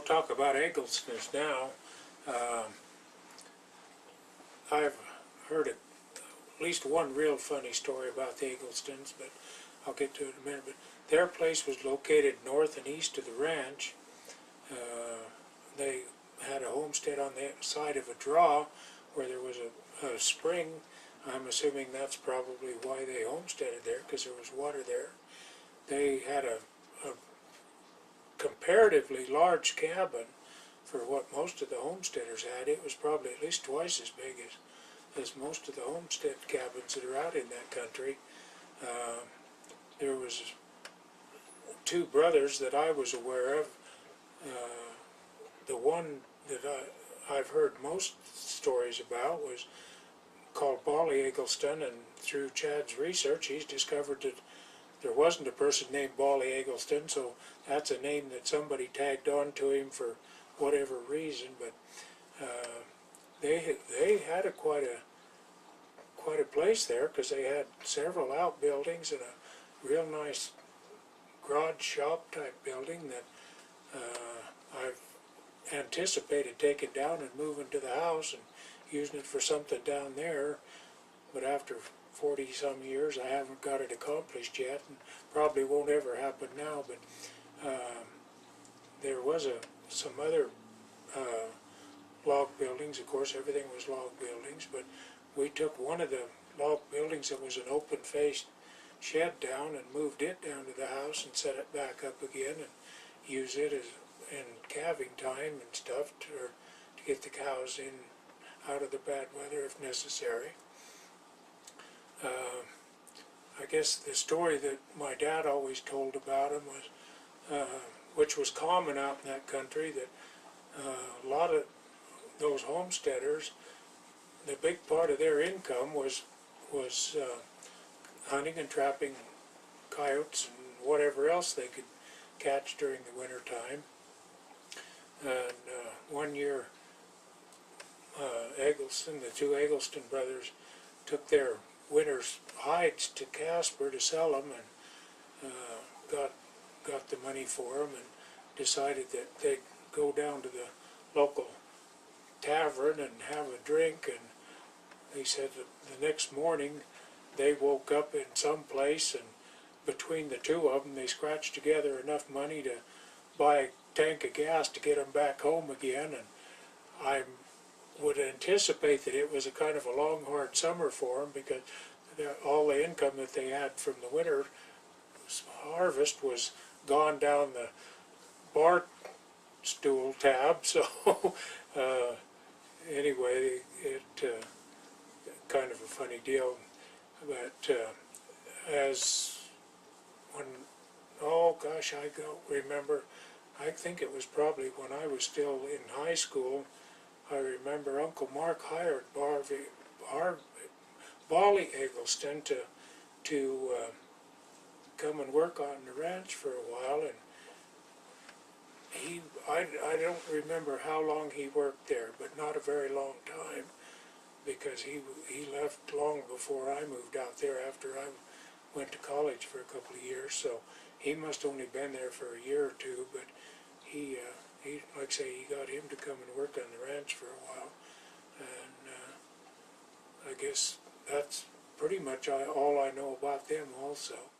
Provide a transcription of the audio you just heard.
talk about Egglestons now. I've heard at least one real funny story about the Egglestons, but I'll get to it in a minute. But their place was located north and east of the ranch. They had a homestead on the side of a draw where there was a spring. I'm assuming that's probably why they homesteaded there, because there was water there. They had a comparatively large cabin for what most of the homesteaders had. It was probably at least twice as big as most of the homestead cabins that are out in that country. There was two brothers that I was aware of. The one that I've heard most stories about was called Bolly Eggleston, and through Chad's research he's discovered that there wasn't a person named Bolly Eggleston, so that's a name that somebody tagged on to him for whatever reason. But they had quite a place there, because they had several outbuildings and a real nice garage shop type building that I've anticipated taking down and moving to the house and using it for something down there. But after 40-some years, I haven't got it accomplished yet, and probably won't ever happen now. But there was some other log buildings. Of course, everything was log buildings, but we took one of the log buildings that was an open-faced shed down and moved it down to the house and set it back up again and use it as in calving time and stuff to get the cows in out of the bad weather if necessary. I guess the story that my dad always told about him was, which was common out in that country, that a lot of those homesteaders, the big part of their income was hunting and trapping coyotes and whatever else they could catch during the winter time. And one year, Eggleston, the two Eggleston brothers, took their winter's hides to Casper to sell them, and got the money for them, and decided that they'd go down to the local tavern and have a drink. And they said that the next morning they woke up in some place, and between the two of them they scratched together enough money to buy a tank of gas to get them back home again. And I would anticipate that it was a kind of a long, hard summer for them, because all the income that they had from the winter harvest was gone down the bar stool tab. So anyway, it kind of a funny deal. But oh gosh, I don't remember. I think it was probably when I was still in high school. I remember Uncle Mark hired Bolly Eggleston to come and work on the ranch for a while, and I don't remember how long he worked there, but not a very long time, because he left long before I moved out there after I went to college for a couple of years. So he must only been there for a year or two, but he like I say, he got him to come and work on the ranch for a while. And I guess that's pretty much all I know about them also.